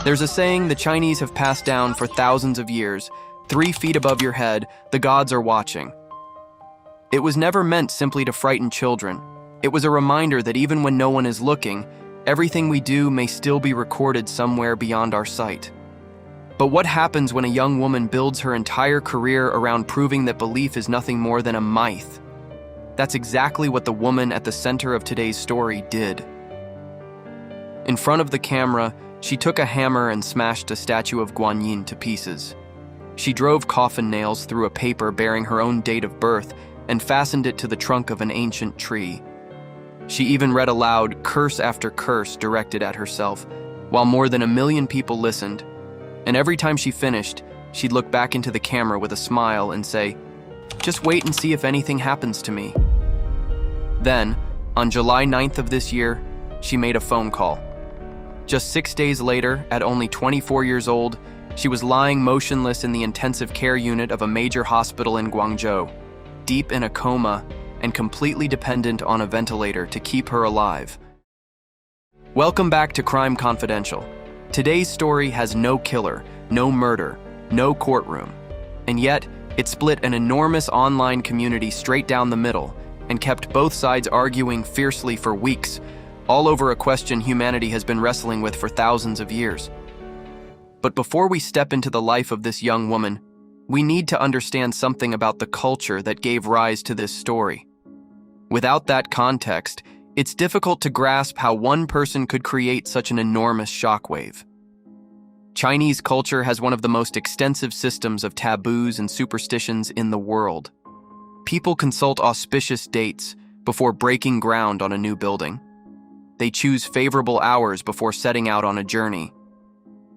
There's a saying the Chinese have passed down for thousands of years: 3 feet above your head, the gods are watching. It was never meant simply to frighten children. It was a reminder that even when no one is looking, everything we do may still be recorded somewhere beyond our sight. But what happens when a young woman builds her entire career around proving that belief is nothing more than a myth? That's exactly what the woman at the center of today's story did. In front of the camera, she took a hammer and smashed a statue of Guanyin to pieces. She drove coffin nails through a paper bearing her own date of birth and fastened it to the trunk of an ancient tree. She even read aloud curse after curse directed at herself, while more than 1 million people listened. And every time she finished, she'd look back into the camera with a smile and say, "Just wait and see if anything happens to me." Then, on July 9th of this year, she made a phone call. Just 6 days later, at only 24 years old, she was lying motionless in the intensive care unit of a major hospital in Guangzhou, deep in a coma and completely dependent on a ventilator to keep her alive. Welcome back to Crime Confidential. Today's story has no killer, no murder, no courtroom, and yet it split an enormous online community straight down the middle and kept both sides arguing fiercely for weeks, all over a question humanity has been wrestling with for thousands of years. But before we step into the life of this young woman, we need to understand something about the culture that gave rise to this story. Without that context, it's difficult to grasp how one person could create such an enormous shockwave. Chinese culture has one of the most extensive systems of taboos and superstitions in the world. People consult auspicious dates before breaking ground on a new building. They choose favorable hours before setting out on a journey.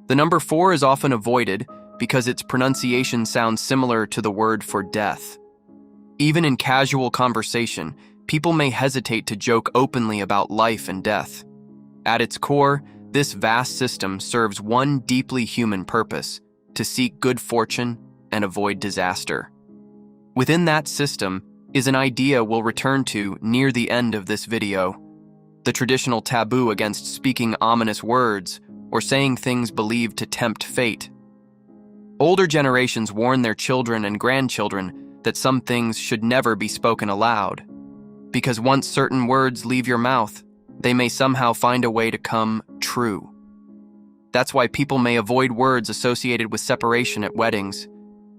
The number 4 is often avoided because its pronunciation sounds similar to the word for death. Even in casual conversation, people may hesitate to joke openly about life and death. At its core, this vast system serves one deeply human purpose: to seek good fortune and avoid disaster. Within that system is an idea we'll return to near the end of this video: the traditional taboo against speaking ominous words or saying things believed to tempt fate. Older generations warn their children and grandchildren that some things should never be spoken aloud, because once certain words leave your mouth, they may somehow find a way to come true. That's why people may avoid words associated with separation at weddings,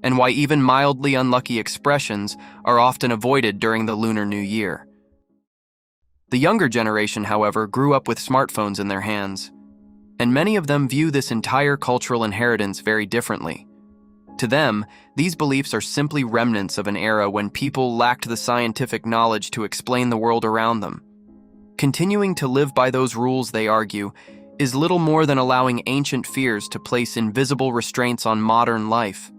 and why even mildly unlucky expressions are often avoided during the Lunar New Year. The younger generation, however, grew up with smartphones in their hands, and many of them view this entire cultural inheritance very differently. To them, these beliefs are simply remnants of an era when people lacked the scientific knowledge to explain the world around them. Continuing to live by those rules, they argue, is little more than allowing ancient fears to place invisible restraints on modern life.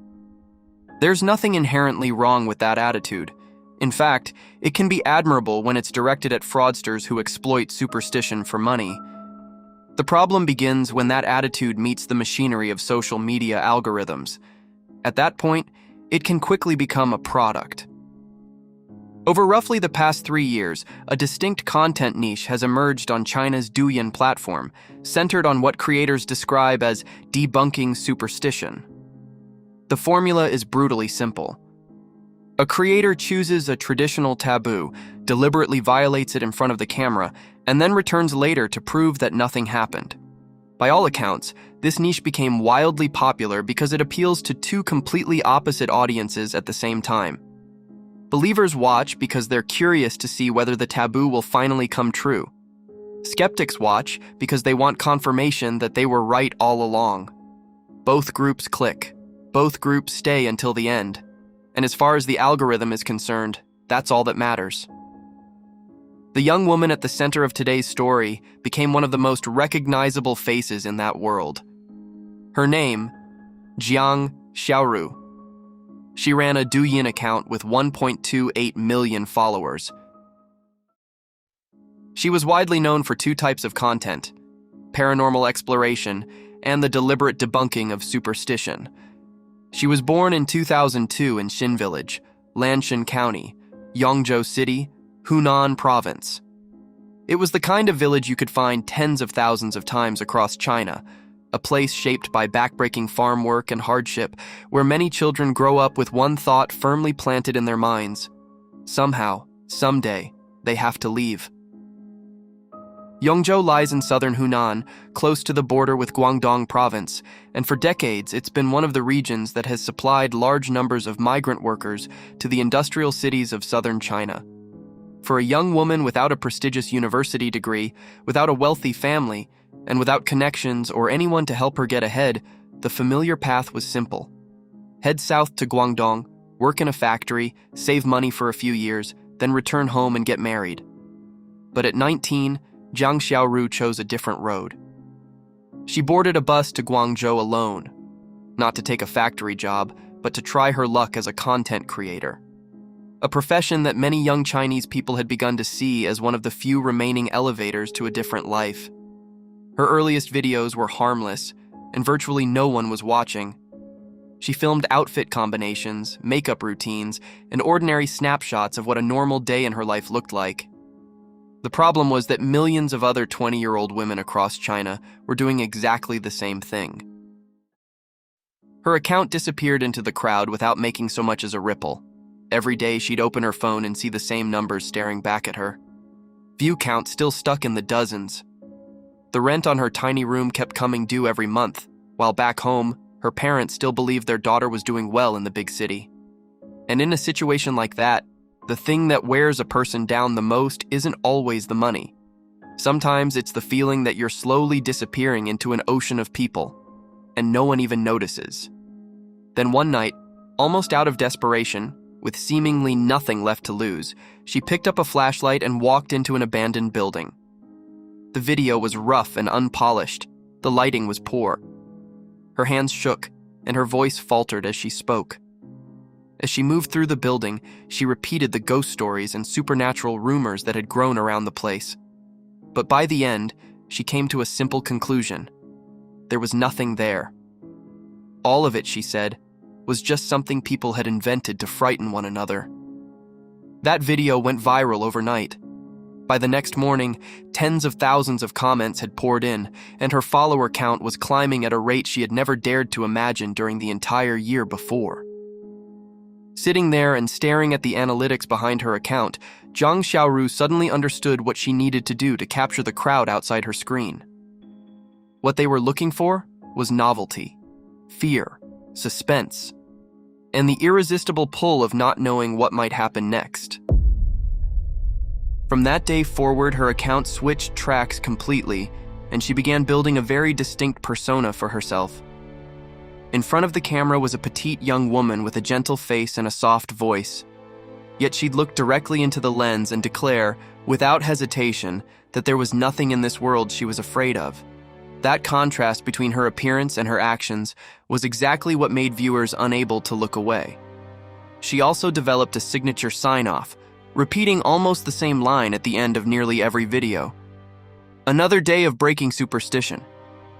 There's nothing inherently wrong with that attitude. In fact, it can be admirable when it's directed at fraudsters who exploit superstition for money. The problem begins when that attitude meets the machinery of social media algorithms. At that point, it can quickly become a product. Over roughly the past 3 years, a distinct content niche has emerged on China's Douyin platform, centered on what creators describe as debunking superstition. The formula is brutally simple. A creator chooses a traditional taboo, deliberately violates it in front of the camera, and then returns later to prove that nothing happened. By all accounts, this niche became wildly popular because it appeals to 2 completely opposite audiences at the same time. Believers watch because they're curious to see whether the taboo will finally come true. Skeptics watch because they want confirmation that they were right all along. Both groups click. Both groups stay until the end. And as far as the algorithm is concerned, that's all that matters. The young woman at the center of today's story became one of the most recognizable faces in that world. Her name, Jiang Xiao. She ran a Douyin account with 1.28 million followers. She was widely known for 2 types of content: paranormal exploration and the deliberate debunking of superstition. She was born in 2002 in Xin Village, Lanshan County, Yongzhou City, Hunan Province. It was the kind of village you could find tens of thousands of times across China, a place shaped by backbreaking farm work and hardship, where many children grow up with one thought firmly planted in their minds: somehow, someday, they have to leave. Yongzhou lies in southern Hunan, close to the border with Guangdong province, and for decades it's been one of the regions that has supplied large numbers of migrant workers to the industrial cities of southern China. For a young woman without a prestigious university degree, without a wealthy family, and without connections or anyone to help her get ahead, the familiar path was simple. Head south to Guangdong, work in a factory, save money for a few years, then return home and get married. But at 19, Jiang Xiao chose a different road. She boarded a bus to Guangzhou alone, not to take a factory job, but to try her luck as a content creator, a profession that many young Chinese people had begun to see as one of the few remaining elevators to a different life. Her earliest videos were harmless, and virtually no one was watching. She filmed outfit combinations, makeup routines, and ordinary snapshots of what a normal day in her life looked like. The problem was that millions of other 20-year-old women across China were doing exactly the same thing. Her account disappeared into the crowd without making so much as a ripple. Every day she'd open her phone and see the same numbers staring back at her. View count still stuck in the dozens. The rent on her tiny room kept coming due every month, while back home, her parents still believed their daughter was doing well in the big city. And in a situation like that, the thing that wears a person down the most isn't always the money. Sometimes it's the feeling that you're slowly disappearing into an ocean of people, and no one even notices. Then one night, almost out of desperation, with seemingly nothing left to lose, she picked up a flashlight and walked into an abandoned building. The video was rough and unpolished. The lighting was poor. Her hands shook, and her voice faltered as she spoke. As she moved through the building, she repeated the ghost stories and supernatural rumors that had grown around the place. But by the end, she came to a simple conclusion. There was nothing there. All of it, she said, was just something people had invented to frighten one another. That video went viral overnight. By the next morning, tens of thousands of comments had poured in, and her follower count was climbing at a rate she had never dared to imagine during the entire year before. Sitting there and staring at the analytics behind her account, Jiang Xiao suddenly understood what she needed to do to capture the crowd outside her screen. What they were looking for was novelty, fear, suspense, and the irresistible pull of not knowing what might happen next. From that day forward, her account switched tracks completely, and she began building a very distinct persona for herself. In front of the camera was a petite young woman with a gentle face and a soft voice. Yet she'd look directly into the lens and declare, without hesitation, that there was nothing in this world she was afraid of. That contrast between her appearance and her actions was exactly what made viewers unable to look away. She also developed a signature sign-off, repeating almost the same line at the end of nearly every video. Another day of breaking superstition.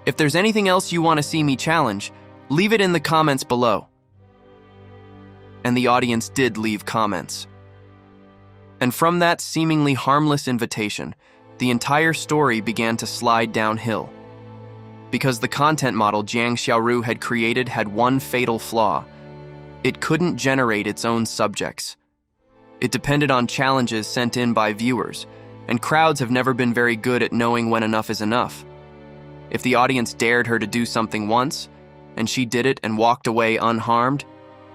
If there's anything else you want to see me challenge, leave it in the comments below. And the audience did leave comments. And from that seemingly harmless invitation, the entire story began to slide downhill. Because the content model Jiang Xiao had created had one fatal flaw. It couldn't generate its own subjects. It depended on challenges sent in by viewers, and crowds have never been very good at knowing when enough is enough. If the audience dared her to do something once, and she did it and walked away unharmed,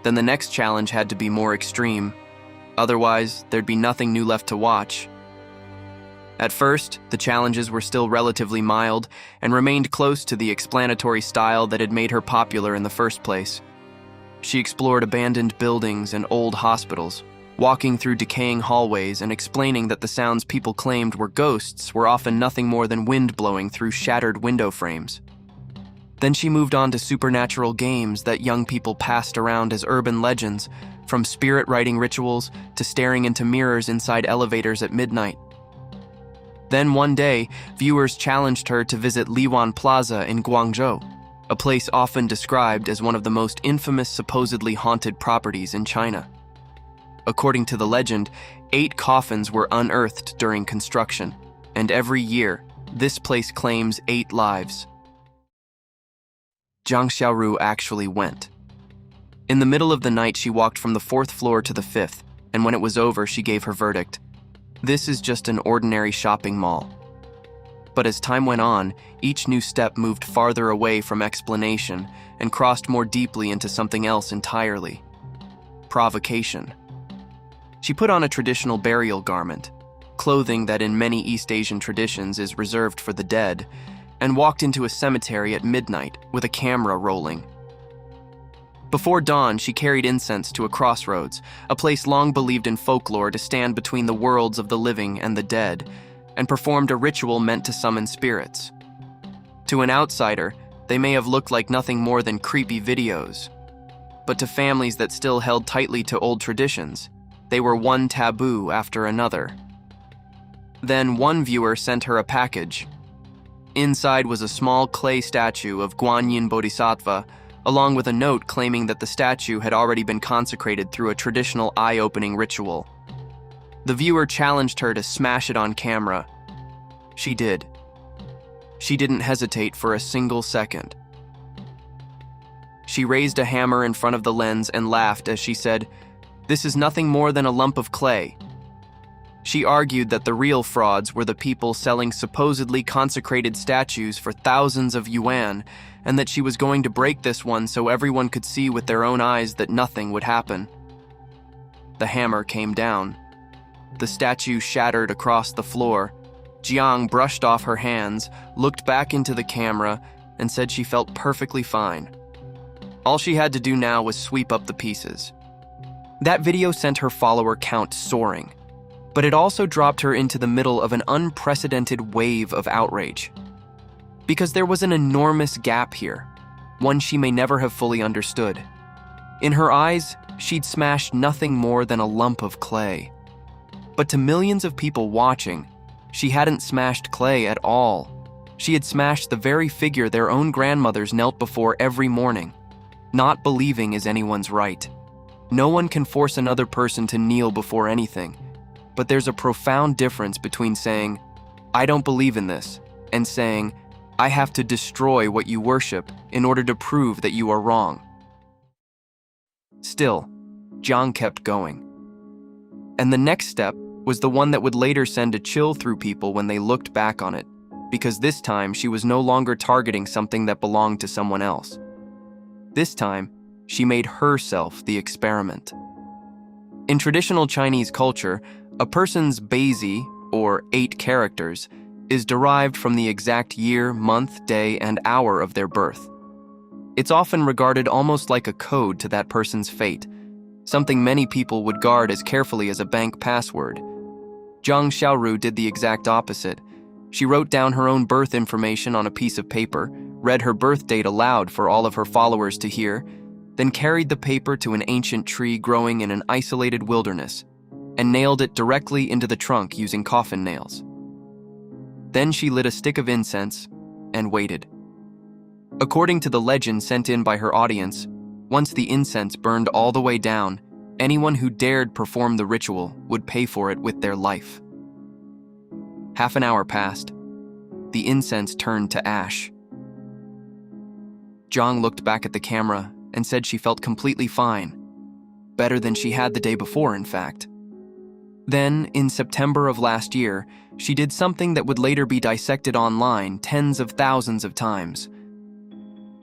then the next challenge had to be more extreme. Otherwise, there'd be nothing new left to watch. At first, the challenges were still relatively mild and remained close to the explanatory style that had made her popular in the first place. She explored abandoned buildings and old hospitals, walking through decaying hallways and explaining that the sounds people claimed were ghosts were often nothing more than wind blowing through shattered window frames. Then she moved on to supernatural games that young people passed around as urban legends, from spirit-writing rituals to staring into mirrors inside elevators at midnight. Then one day, viewers challenged her to visit Liwan Plaza in Guangzhou, a place often described as one of the most infamous supposedly haunted properties in China. According to the legend, 8 coffins were unearthed during construction, And every year, this place claims 8 lives. Jiang Xiao actually went. In the middle of the night, she walked from the 4th floor to the 5th, and when it was over, she gave her verdict. This is just an ordinary shopping mall. But as time went on, each new step moved farther away from explanation and crossed more deeply into something else entirely. Provocation. She put on a traditional burial garment, clothing that in many East Asian traditions is reserved for the dead, and walked into a cemetery at midnight with a camera rolling. Before dawn, she carried incense to a crossroads, a place long believed in folklore to stand between the worlds of the living and the dead, and performed a ritual meant to summon spirits. To an outsider, they may have looked like nothing more than creepy videos. But to families that still held tightly to old traditions, they were one taboo after another. Then one viewer sent her a package. Inside was a small clay statue of Guanyin Bodhisattva, along with a note claiming that the statue had already been consecrated through a traditional eye-opening ritual. The viewer challenged her to smash it on camera. She did. She didn't hesitate for a single second. She raised a hammer in front of the lens and laughed as she said, "This is nothing more than a lump of clay." She argued that the real frauds were the people selling supposedly consecrated statues for thousands of yuan, and that she was going to break this one so everyone could see with their own eyes that nothing would happen. The hammer came down. The statue shattered across the floor. Jiang brushed off her hands, looked back into the camera, and said she felt perfectly fine. All she had to do now was sweep up the pieces. That video sent her follower count soaring, but it also dropped her into the middle of an unprecedented wave of outrage. Because there was an enormous gap here, one she may never have fully understood. In her eyes, she'd smashed nothing more than a lump of clay. But to millions of people watching, she hadn't smashed clay at all. She had smashed the very figure their own grandmothers knelt before every morning. Not believing is anyone's right. No one can force another person to kneel before anything. But there's a profound difference between saying, "I don't believe in this," and saying, "I have to destroy what you worship in order to prove that you are wrong." Still, Jiang kept going. And the next step was the one that would later send a chill through people when they looked back on it, because this time she was no longer targeting something that belonged to someone else. This time, she made herself the experiment. In traditional Chinese culture, a person's Beizi, or 8 characters, is derived from the exact year, month, day, and hour of their birth. It's often regarded almost like a code to that person's fate, something many people would guard as carefully as a bank password. Jiang Xiao did the exact opposite. She wrote down her own birth information on a piece of paper, read her birth date aloud for all of her followers to hear, then carried the paper to an ancient tree growing in an isolated wilderness, and nailed it directly into the trunk using coffin nails. Then she lit a stick of incense and waited. According to the legend sent in by her audience, once the incense burned all the way down, anyone who dared perform the ritual would pay for it with their life. Half an hour passed. The incense turned to ash. Jiang looked back at the camera and said she felt completely fine. Better than she had the day before, in fact. Then, in September of last year, she did something that would later be dissected online tens of thousands of times.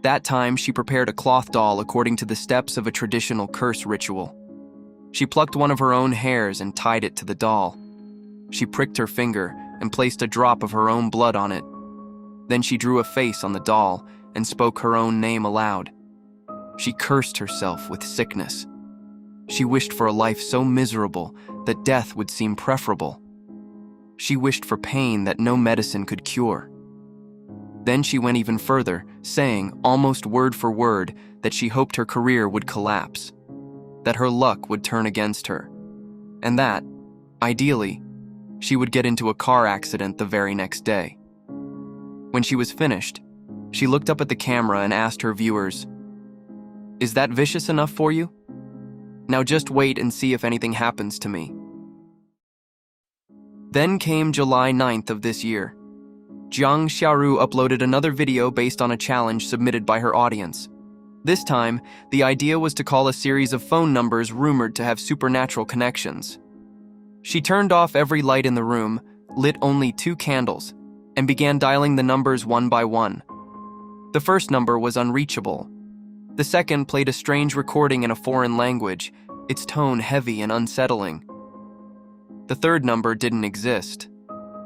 That time, she prepared a cloth doll according to the steps of a traditional curse ritual. She plucked one of her own hairs and tied it to the doll. She pricked her finger and placed a drop of her own blood on it. Then she drew a face on the doll and spoke her own name aloud. She cursed herself with sickness. She wished for a life so miserable that death would seem preferable. She wished for pain that no medicine could cure. Then she went even further, saying, almost word for word, that she hoped her career would collapse, that her luck would turn against her, and that, ideally, she would get into a car accident the very next day. When she was finished, she looked up at the camera and asked her viewers, "Is that vicious enough for you? Now just wait and see if anything happens to me." Then came July 9th of this year. Jiang Xiao uploaded another video based on a challenge submitted by her audience. This time, the idea was to call a series of phone numbers rumored to have supernatural connections. She turned off every light in the room, lit only 2 candles, and began dialing the numbers one by one. The first number was unreachable. The second played a strange recording in a foreign language, its tone heavy and unsettling. The third number didn't exist.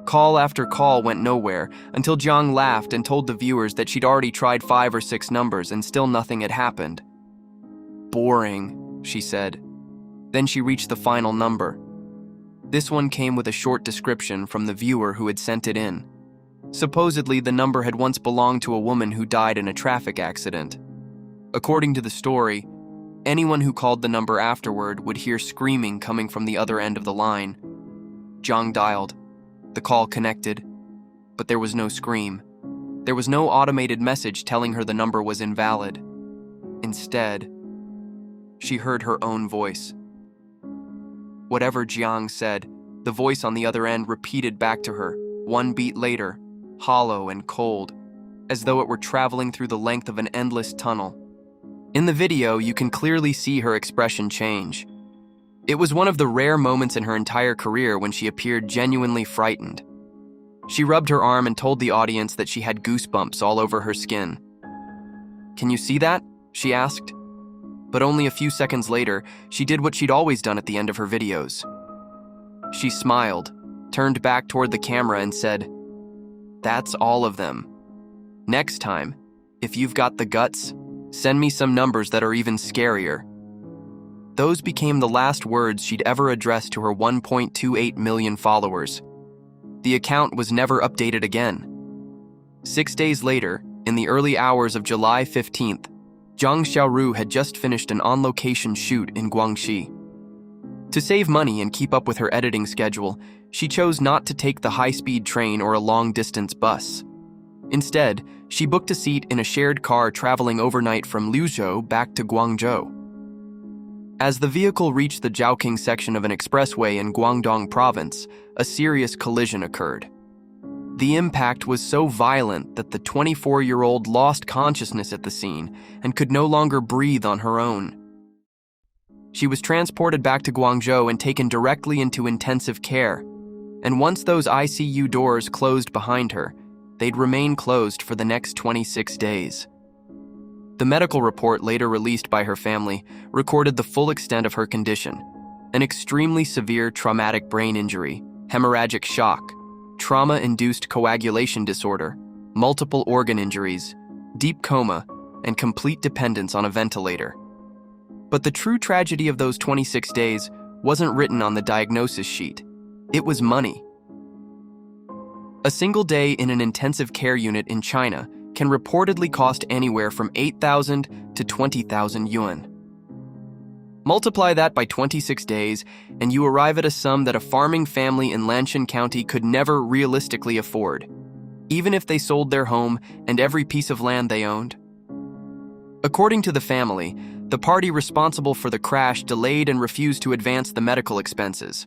Call after call went nowhere until Jiang laughed and told the viewers that she'd already tried 5 or 6 numbers and still nothing had happened. "Boring," she said. Then she reached the final number. This one came with a short description from the viewer who had sent it in. Supposedly, the number had once belonged to a woman who died in a traffic accident. According to the story, anyone who called the number afterward would hear screaming coming from the other end of the line. Jiang dialed. The call connected, but there was no scream. There was no automated message telling her the number was invalid. Instead, she heard her own voice. Whatever Jiang said, the voice on the other end repeated back to her, one beat later, hollow and cold, as though it were traveling through the length of an endless tunnel. In the video, you can clearly see her expression change. It was one of the rare moments in her entire career when she appeared genuinely frightened. She rubbed her arm and told the audience that she had goosebumps all over her skin. "Can you see that?" she asked. But only a few seconds later, she did what she'd always done at the end of her videos. She smiled, turned back toward the camera and said, "That's all of them. Next time, if you've got the guts, send me some numbers that are even scarier." Those became the last words she'd ever addressed to her 1.28 million followers. The account was never updated again. 6 days later, in the early hours of July 15th, Jiang Xiao had just finished an on-location shoot in Guangxi. To save money and keep up with her editing schedule, she chose not to take the high-speed train or a long-distance bus. Instead, she booked a seat in a shared car traveling overnight from Liuzhou back to Guangzhou. As the vehicle reached the Zhaoqing section of an expressway in Guangdong province, a serious collision occurred. The impact was so violent that the 24-year-old lost consciousness at the scene and could no longer breathe on her own. She was transported back to Guangzhou and taken directly into intensive care, and once those ICU doors closed behind her, they'd remain closed for the next 26 days. The medical report later released by her family recorded the full extent of her condition: an extremely severe traumatic brain injury, hemorrhagic shock, trauma-induced coagulation disorder, multiple organ injuries, deep coma, and complete dependence on a ventilator. But the true tragedy of those 26 days wasn't written on the diagnosis sheet. It was money. A single day in an intensive care unit in China can reportedly cost anywhere from 8,000 to 20,000 yuan. Multiply that by 26 days, and you arrive at a sum that a farming family in Lanshan County could never realistically afford, even if they sold their home and every piece of land they owned. According to the family, the party responsible for the crash delayed and refused to advance the medical expenses,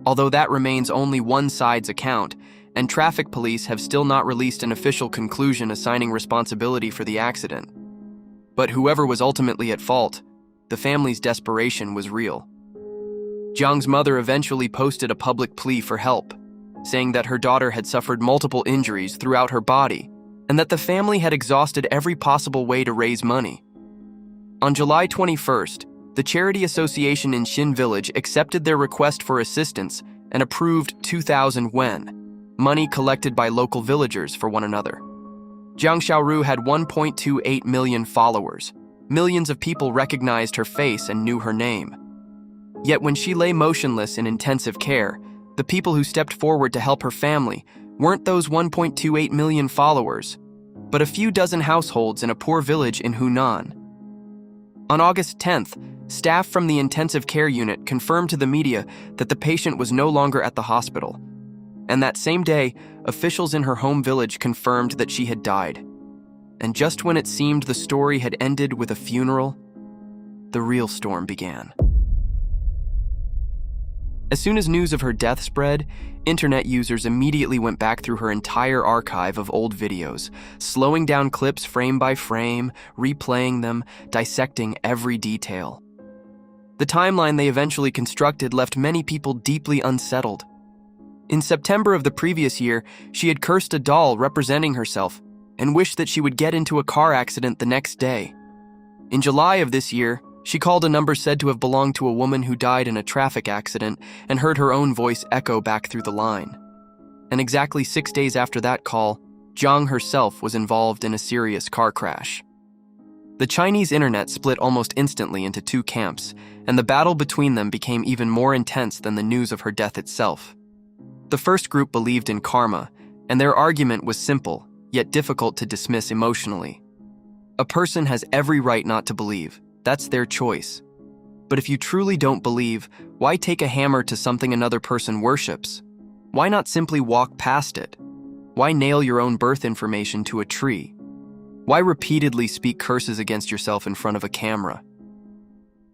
although that remains only one side's account, and traffic police have still not released an official conclusion assigning responsibility for the accident. But whoever was ultimately at fault, the family's desperation was real. Jiang's mother eventually posted a public plea for help, saying that her daughter had suffered multiple injuries throughout her body and that the family had exhausted every possible way to raise money. On July 21st, the charity association in Xin Village accepted their request for assistance and approved 2,000 yuan, money collected by local villagers for one another. Jiang Xiao had 1.28 million followers. Millions of people recognized her face and knew her name. Yet when she lay motionless in intensive care, the people who stepped forward to help her family weren't those 1.28 million followers, but a few dozen households in a poor village in Hunan. On August 10th, staff from the intensive care unit confirmed to the media that the patient was no longer at the hospital. And that same day, officials in her home village confirmed that she had died. And just when it seemed the story had ended with a funeral, the real storm began. As soon as news of her death spread, internet users immediately went back through her entire archive of old videos, slowing down clips frame by frame, replaying them, dissecting every detail. The timeline they eventually constructed left many people deeply unsettled. In September of the previous year, she had cursed a doll representing herself and wished that she would get into a car accident the next day. In July of this year, she called a number said to have belonged to a woman who died in a traffic accident and heard her own voice echo back through the line. And exactly 6 days after that call, Jiang herself was involved in a serious car crash. The Chinese internet split almost instantly into two camps, and the battle between them became even more intense than the news of her death itself. The first group believed in karma, and their argument was simple, yet difficult to dismiss emotionally. A person has every right not to believe. That's their choice. But if you truly don't believe, why take a hammer to something another person worships? Why not simply walk past it? Why nail your own birth information to a tree? Why repeatedly speak curses against yourself in front of a camera?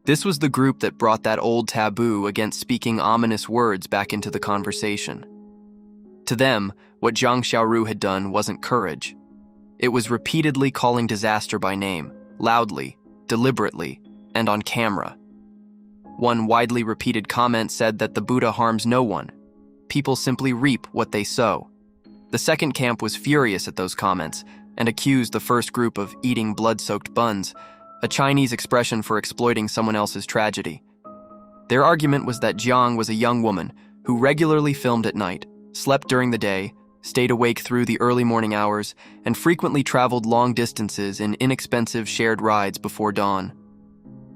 This was the group that brought that old taboo against speaking ominous words back into the conversation. To them, what Jiang Xiao had done wasn't courage. It was repeatedly calling disaster by name, loudly, deliberately, and on camera. One widely repeated comment said that the Buddha harms no one. People simply reap what they sow. The second camp was furious at those comments and accused the first group of eating blood-soaked buns, a Chinese expression for exploiting someone else's tragedy. Their argument was that Jiang was a young woman who regularly filmed at night, slept during the day, stayed awake through the early morning hours, and frequently traveled long distances in inexpensive shared rides before dawn.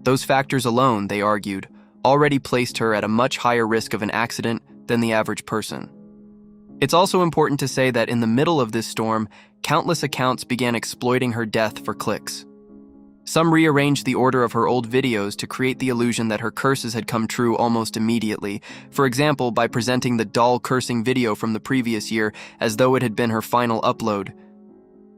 Those factors alone, they argued, already placed her at a much higher risk of an accident than the average person. It's also important to say that in the middle of this storm, countless accounts began exploiting her death for clicks. Some rearranged the order of her old videos to create the illusion that her curses had come true almost immediately, for example, by presenting the doll cursing video from the previous year as though it had been her final upload.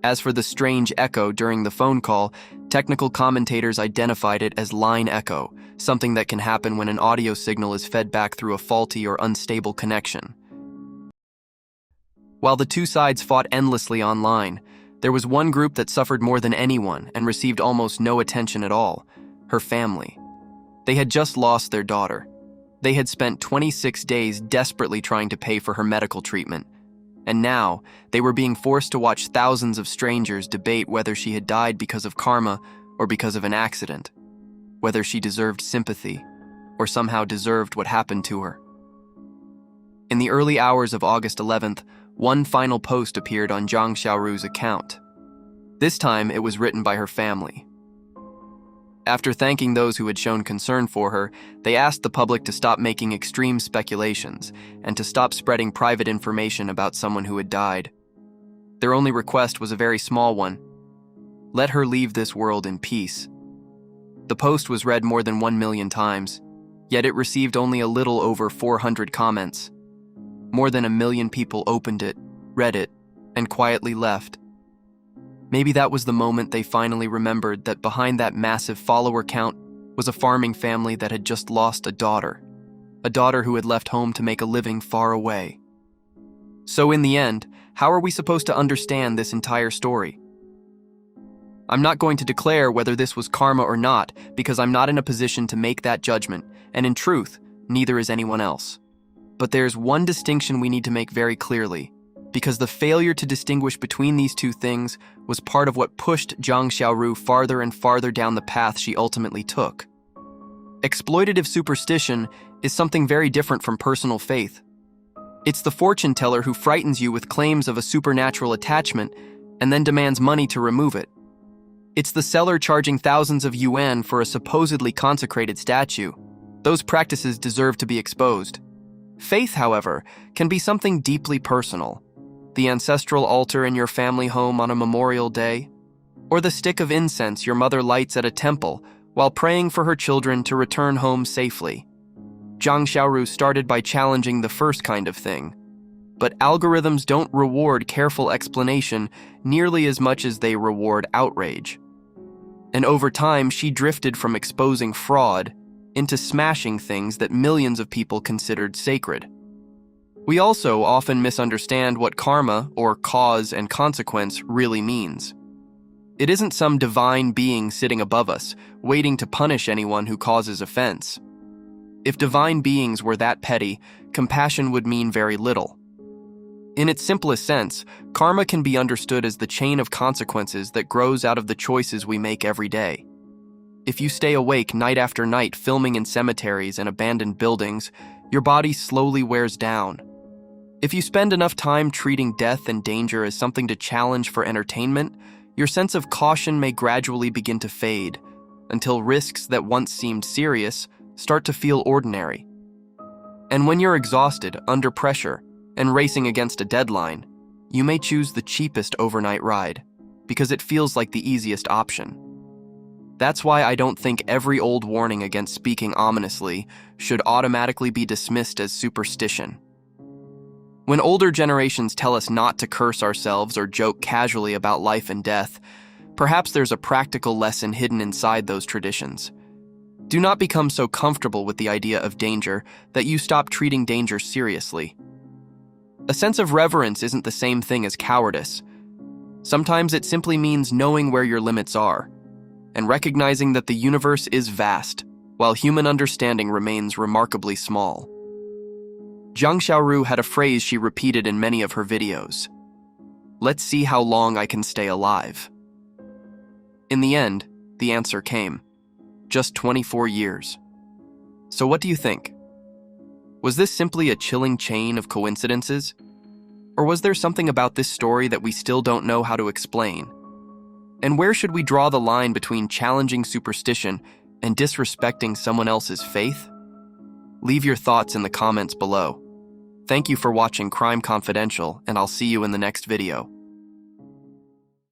As for the strange echo during the phone call, technical commentators identified it as line echo, something that can happen when an audio signal is fed back through a faulty or unstable connection. While the two sides fought endlessly online, there was one group that suffered more than anyone and received almost no attention at all: her family. They had just lost their daughter. They had spent 26 days desperately trying to pay for her medical treatment. And now, they were being forced to watch thousands of strangers debate whether she had died because of karma or because of an accident, whether she deserved sympathy or somehow deserved what happened to her. In the early hours of August 11th, one final post appeared on Jiang Xiao's account. This time, it was written by her family. After thanking those who had shown concern for her, they asked the public to stop making extreme speculations and to stop spreading private information about someone who had died. Their only request was a very small one: let her leave this world in peace. The post was read more than 1 million times, yet it received only a little over 400 comments. More than 1 million people opened it, read it, and quietly left. Maybe that was the moment they finally remembered that behind that massive follower count was a farming family that had just lost a daughter who had left home to make a living far away. So in the end, how are we supposed to understand this entire story? I'm not going to declare whether this was karma or not, because I'm not in a position to make that judgment, and in truth, neither is anyone else. But there's one distinction we need to make very clearly, because the failure to distinguish between these two things was part of what pushed Jiang Xiao farther and farther down the path she ultimately took. Exploitative superstition is something very different from personal faith. It's the fortune teller who frightens you with claims of a supernatural attachment and then demands money to remove it. It's the seller charging thousands of yuan for a supposedly consecrated statue. Those practices deserve to be exposed. Faith, however, can be something deeply personal. The ancestral altar in your family home on a Memorial Day, or the stick of incense your mother lights at a temple while praying for her children to return home safely. Jiang Xiao started by challenging the first kind of thing, but algorithms don't reward careful explanation nearly as much as they reward outrage. And over time, she drifted from exposing fraud into smashing things that millions of people considered sacred. We also often misunderstand what karma, or cause and consequence, really means. It isn't some divine being sitting above us, waiting to punish anyone who causes offense. If divine beings were that petty, compassion would mean very little. In its simplest sense, karma can be understood as the chain of consequences that grows out of the choices we make every day. If you stay awake night after night filming in cemeteries and abandoned buildings, your body slowly wears down. If you spend enough time treating death and danger as something to challenge for entertainment, your sense of caution may gradually begin to fade, until risks that once seemed serious start to feel ordinary. And when you're exhausted, under pressure, and racing against a deadline, you may choose the cheapest overnight ride, because it feels like the easiest option. That's why I don't think every old warning against speaking ominously should automatically be dismissed as superstition. When older generations tell us not to curse ourselves or joke casually about life and death, perhaps there's a practical lesson hidden inside those traditions. Do not become so comfortable with the idea of danger that you stop treating danger seriously. A sense of reverence isn't the same thing as cowardice. Sometimes it simply means knowing where your limits are, and recognizing that the universe is vast, while human understanding remains remarkably small. Jiang Xiao had a phrase she repeated in many of her videos. "Let's see how long I can stay alive." In the end, the answer came. Just 24 years. So what do you think? Was this simply a chilling chain of coincidences? Or was there something about this story that we still don't know how to explain? And where should we draw the line between challenging superstition and disrespecting someone else's faith? Leave your thoughts in the comments below. Thank you for watching Crime Confidential, and I'll see you in the next video.